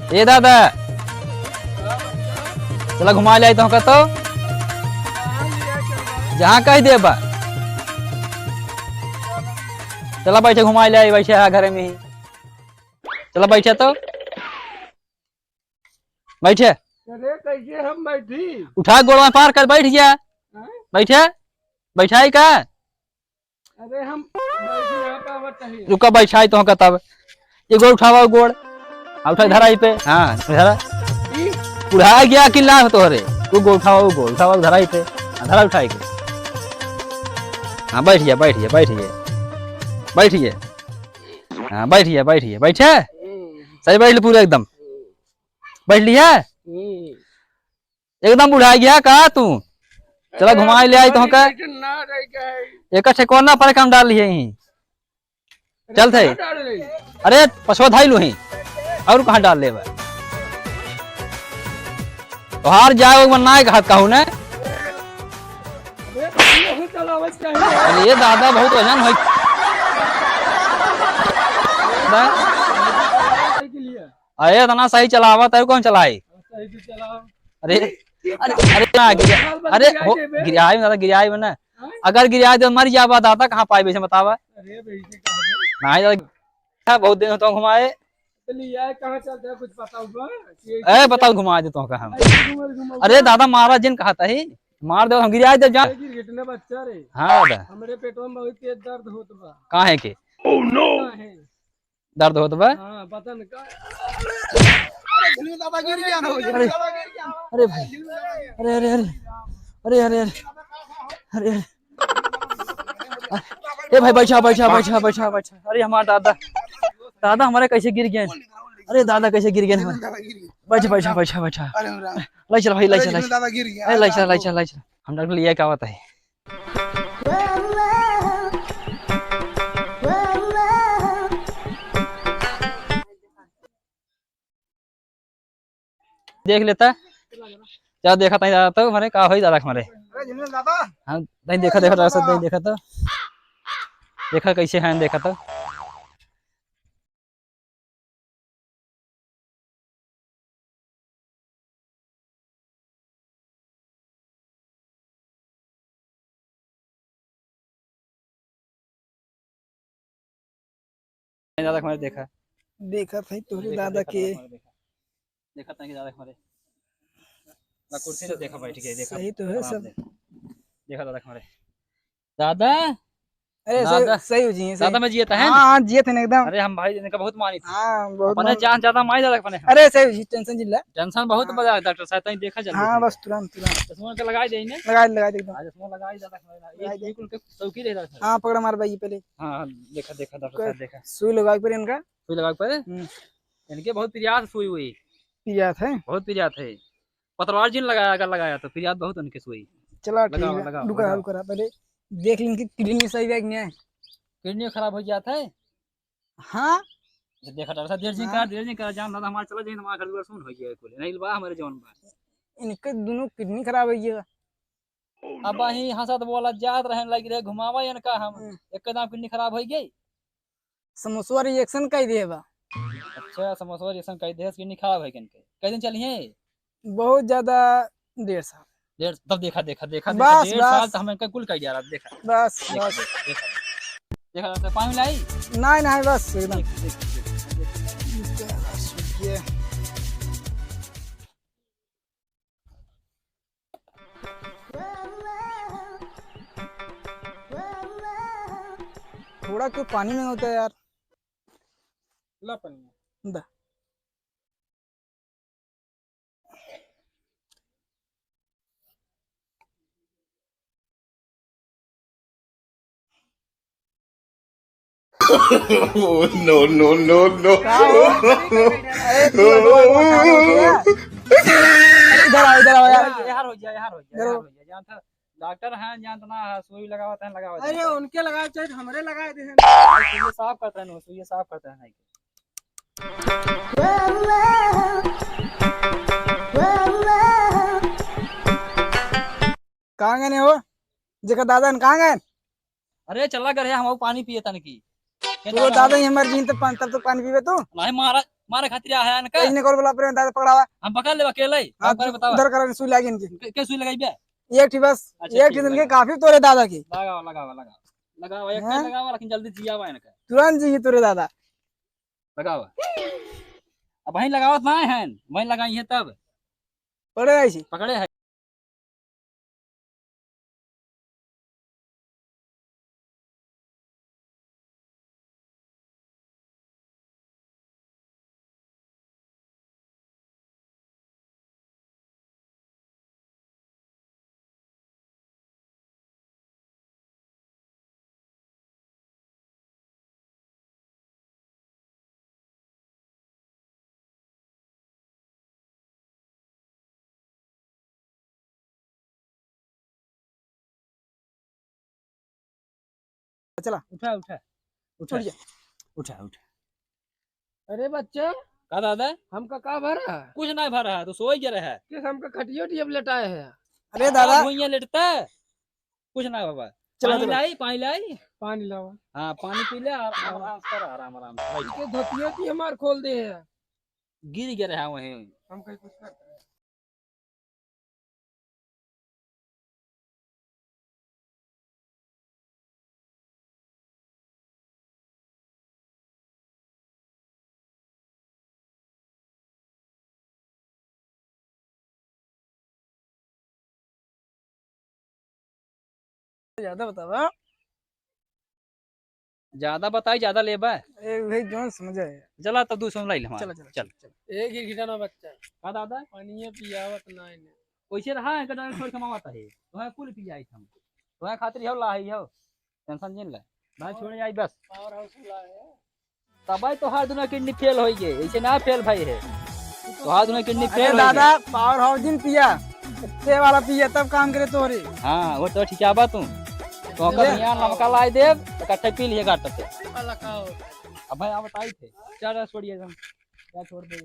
ए दादा चला घुमा ले तो तो जहाँ कह दे बा चला बैठे घुमा ले बैठे घर में ही चला बैठे तो बैठे चले कैसे हम बैठी उठा गोड़ पार कर बैठ गया बैठे बैठाई का अरे हम बैठे यहाँ पे आवत नहीं रुका बैठाई तो तब ये गोड़ उठावा गोड़ उठा धराई पे हाँ धरा उड़ा गया किला तोहरे तू गोड़ उठावा धराई पे धरा उठाई के हाँ बैठ गया बैठ गया बैठ गया बैठ गया हाँ बैठ गया बैठे सही बैठ पूरा एकदम बैठ लिया एकदम बुढ़ा गया कहा तू चला घुमा ले आई तो एक ठेकोना पर काम डाल लिए ही चल थे अरे पछवा धाई लू ही और कहाँ डाल ले तो हार जाए ना कहूँ ने अरे ये दादा बहुत वजन हो अरे इतना सही चलावा तेरे कौन चलाए अरे अरे अरे अरे गिरियाई में गिरियाई में ना अगर गिरियाई तो मर जावा दादा कहाँ पाए वैसे बतावा नहीं बहुत दिन तो घुमाए कुछ पता ए बताओ घुमा दे तो हम अरे दादा मारा जिन कहा था ही मार दो हम गिरिया दे जा बच्चा रे हाँ दादा हमरे पेटवा में बहुत तेज दर्द होत बा कहाँ है के दर्द होत बा हां पता न का अरे भाई अरे अरे अरे अरे अरे अरे ए भाई बैठा बैठा बैठा बैठा बैठा अरे हमारा दादा हमारे कैसे गिर गए अरे दादा कैसे गिर गए बैठा बैठा बैठा बैठा लाई चल भाई लाई चल लाई चल लाई चल लाई चल हम डॉक्टर लिया क्या होता है देख लेता क्या देखा था तो हमारे का हो दादा हमारे हाँ नहीं देखा देखा नहीं देखा तो देखा कैसे है देखा तो दादा हमारे देखा देखा था तोरे दादा के देखा था कि दादा हमारे ना कुर्सी से देखा बैठ गए देखा सही तो है सब देखा दादा हमारे दादा अरे सही हो जी दादा में जियता है हां जिए थे एकदम अरे हम भाई इनका बहुत मानी थी हां बहुत अपने जान ज्यादा माई दादा अपने अरे सही टेंशन जिल्ला टेंशन बहुत बड़ा डॉक्टर साहब तक देखा जल्दी हां बस तुरंत चश्मा के लगाई देने लगा दे एकदम आज चश्मा लगाई दादा हमारे ये बिल्कुल चौकी रह रहा हां पकड़ मार भाई पहले हां देखा देखा डॉक्टर साहब देखा सुई लगा पर इनका सुई लगा पर इनके बहुत प्रयास सुई हुई पिया था बहुत प्रयास है पतवार जिन लगाया अगर लगाया तो प्रयास बहुत उनके सुई चला ठीक है रुका पहले देख लें कि किडनी सही है कि नहीं किडनी खराब हो जाता है हाँ देखा डॉक्टर देर जी का जान दादा हमारा चला जाए हमारा घर सुन हो गया कोले नहीं बा हमारे जवान बा इनके दोनों किडनी खराब है ये अब ही हंसत बोला जात रहने लगी रे घुमावा इनका हम एकदम किडनी खराब हो गई समोसा रिएक्शन कर दे बा अच्छा समोसा रिएक्शन कर दे किडनी खराब है इनके कै दिन चलिए बहुत ज्यादा देर साल देर तब देखा बस, डेढ़ साल तो हम इनका कुल कर दिया देखा बस देखा तो पानी लाई नहीं बस एकदम थोड़ा क्यों पानी में होता है यार ला पानी दा no, no, no, no. इधर आओ यार हो गया जानता डॉक्टर हैं जानतना सुई लगावत है लगावत अरे उनके लगाए चाहे हमरे लगाए दे सुई साफ करते हैं सुई साफ करते हैं कहाँ गए हो जेका दादा ने कहाँ गए अरे चला कर हम पानी पिए तन की तो दादा ही हमारे जीन तब तो पानी पीवे तो नहीं मारा मारे खातिर आया है इनका इन्हें कर बोला प्रेम दादा पकड़ावा हम पकड़ ले अकेले ही हाँ, आप करे बताओ उधर कर सुई लागी इनकी के सुई लगाई बे एक ही बस अच्छा, एक ठीक ही दिन है, के काफी तोरे दादा की लगाओ लगाओ लगाओ लगाओ एक हैं? लगाओ लेकिन जल्दी जियावा इनका तुरंत जी तोरे दादा लगाओ अब वहीं लगावत ना है वहीं लगाई है तब पड़े ऐसी पकड़े है चला उठा उठा उठा उठ जा उठा उठा अरे बच्चा का दादा हमका का भरा है कुछ नहीं भर रहा है तो सोई गिर है किस हमका खटियो टियब लेटाए है अरे दादा भुइयां लेटता कुछ ना बाबा चला, पानी चला। लाई पानी लाई पानी लावा हाँ पानी पी ले और आराम कर आराम आराम से बैठ। के धोतियो की हमार खोल दे है गिर गया है वहीं हम कहीं कुछ कर ज्यादा बतावा ज्यादा बताई ज्यादा लेबा ए भाई जोन समझ आए चला तब दूसरा लाई ले चला चला चल चल एक ही घिटाना बच्चा का दादा पानी पियावत ना इने वैसे रहा है कदा छोड़ के मामा है तो कुल पी जाई हम तो खातिर हो ला है हो टेंशन जिन ले भाई छोड़ आई बस पावर हाउस ला है तब तो हर दुनिया किडनी फेल हो गई ऐसे ना फेल भाई है तो हर दुनिया किडनी अरे फेल दादा पावर हाउस दिन पिया ते वाला पिया तब काम करे तोरे हाँ वो तो ठीक है बात तू तो अगर यहाँ नमका लाई दे तो कट्ठे पी लिए गाट से वाला का हो अब भाई आप बताई थे क्या छोड़िए हम क्या छोड़ दे